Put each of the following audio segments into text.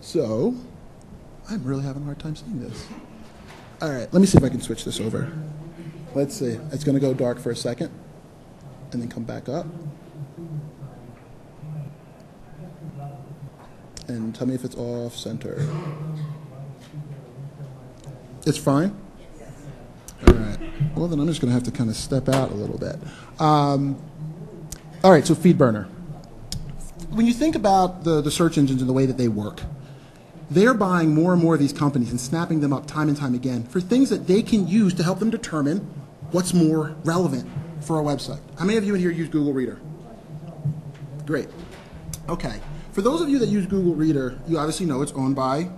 So I'm really having a hard time seeing this. All right, let me see if I can switch this over. Let's see. It's going to go dark for a second and then come back up. And tell me if it's off center. It's fine? All right. Well, then I'm just going to have to kind of step out a little bit. All right, so FeedBurner. When you think about the search engines and the way that they work, they're buying more and more of these companies and snapping them up time and time again for things that they can use to help them determine what's more relevant for a website. How many of you in here use Google Reader? Great. Okay. For those of you that use Google Reader, you obviously know it's owned by...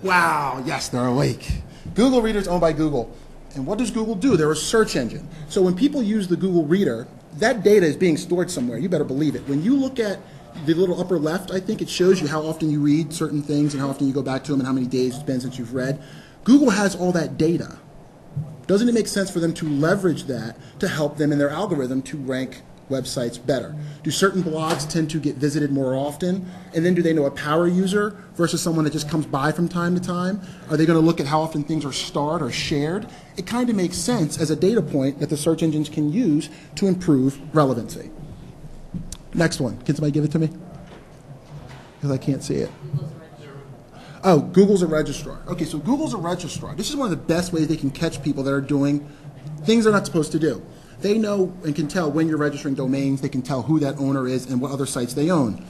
Wow, yes, they're awake. Google Reader is owned by Google. And what does Google do? They're a search engine. So when people use the Google Reader, that data is being stored somewhere. You better believe it. When you look at the little upper left, I think it shows you how often you read certain things and how often you go back to them and how many days it's been since you've read. Google has all that data. Doesn't it make sense for them to leverage that to help them in their algorithm to rank websites better? Do certain blogs tend to get visited more often? And then do they know a power user versus someone that just comes by from time to time? Are they going to look at how often things are starred or shared? It kind of makes sense as a data point that the search engines can use to improve relevancy. Next one. Can somebody give it to me? Because I can't see it. Oh, Google's a registrar. Okay, so Google's a registrar. This is one of the best ways they can catch people that are doing things they're not supposed to do. They know and can tell when you're registering domains. They can tell who that owner is and what other sites they own.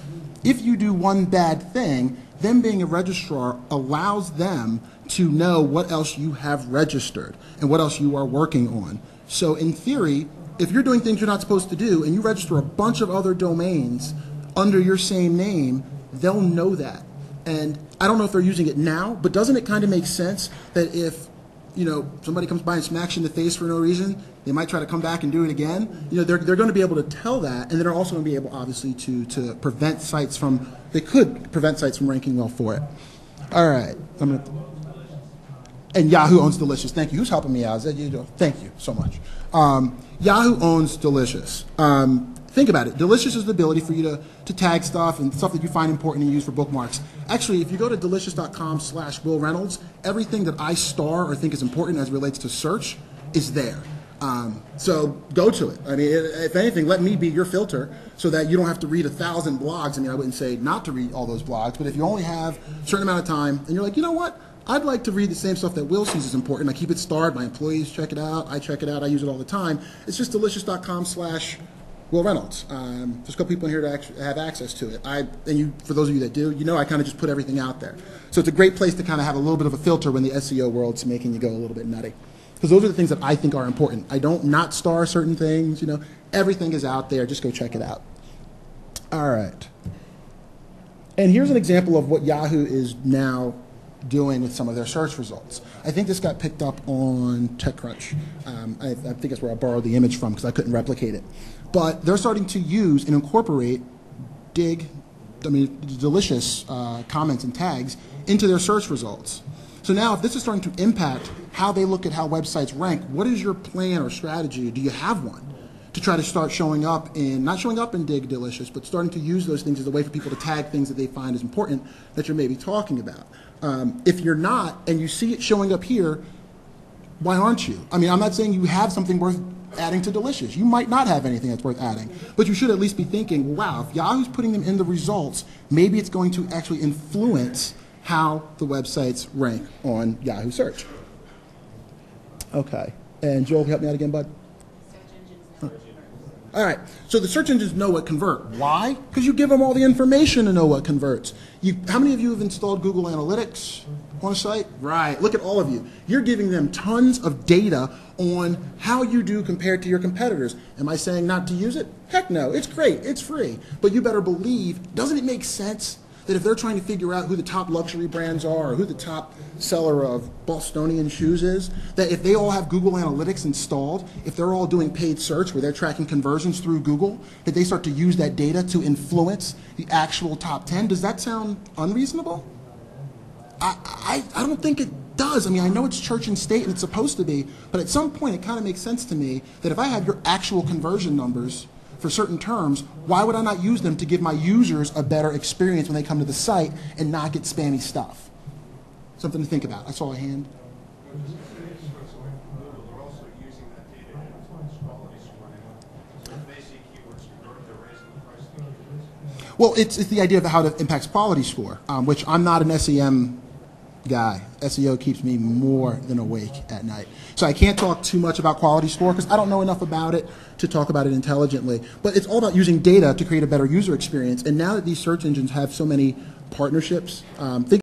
If you do one bad thing, them being a registrar allows them to know what else you have registered and what else you are working on. So in theory, if you're doing things you're not supposed to do and you register a bunch of other domains under your same name, they'll know that. And I don't know if they're using it now, but doesn't it kind of make sense that if somebody comes by and smacks you in the face for no reason, they might try to come back and do it again? They're going to be able to tell that, and they're also going to be able, obviously, to prevent sites from, they could prevent sites from ranking well for it. All right. And Yahoo owns Delicious. Thank you. Who's helping me out? Is that you? Thank you so much. Yahoo owns Delicious. Think about it. Delicious is the ability for you to tag stuff and stuff that you find important and use for bookmarks. Actually, if you go to delicious.com/Will Reynolds, everything that I star or think is important as it relates to search is there. So go to it. I mean, if anything, let me be your filter so that you don't have to read 1,000 blogs. I mean, I wouldn't say not to read all those blogs, but if you only have a certain amount of time and you're like, you know what? I'd like to read the same stuff that Will sees is important. I keep it starred. My employees check it out. I check it out. I use it all the time. It's just delicious.com/Will Reynolds. There's a couple people in here to have access to it. For those of you that do, I kind of just put everything out there. So it's a great place to kind of have a little bit of a filter when the SEO world's making you go a little bit nutty. Because those are the things that I think are important. I don't not star certain things. Everything is out there. Just go check it out. All right. And here's an example of what Yahoo is now doing with some of their search results. I think this got picked up on TechCrunch. I think that's where I borrowed the image from because I couldn't replicate it. But they're starting to use and incorporate delicious comments and tags into their search results. So now if this is starting to impact how they look at how websites rank, what is your plan or strategy? Do you have one to try to start showing up in, not showing up in Dig Delicious, but starting to use those things as a way for people to tag things that they find is important that you're maybe talking about? If you're not, and you see it showing up here, why aren't you? I mean, I'm not saying you have something worth adding to Delicious. You might not have anything that's worth adding, but you should at least be thinking, wow, if Yahoo's putting them in the results, maybe it's going to actually influence how the websites rank on Yahoo search. Okay. And Joel, help me out again, bud? All right, so the search engines know what convert. Why? Because you give them all the information to know what converts. How many of you have installed Google Analytics on a site? Right, look at all of you. You're giving them tons of data on how you do compared to your competitors. Am I saying not to use it? Heck no, it's great, it's free. But you better believe, doesn't it make sense that if they're trying to figure out who the top luxury brands are or who the top seller of Bostonian shoes is, that if they all have Google Analytics installed, if they're all doing paid search where they're tracking conversions through Google, that they start to use that data to influence the actual top 10? Does that sound unreasonable? I don't think it does. I mean, I know it's church and state and it's supposed to be, but at some point it kind of makes sense to me that if I have your actual conversion numbers for certain terms, why would I not use them to give my users a better experience when they come to the site and not get spammy stuff? Something to think about. I saw a hand. They're also using that data in quality scoring. If they see keywords, they're raising the price of the keywords. Well, it's the idea of how it impacts quality score, which I'm not an SEM guy. SEO keeps me more than awake at night. So I can't talk too much about quality score because I don't know enough about it to talk about it intelligently. But it's all about using data to create a better user experience. And now that these search engines have so many partnerships, think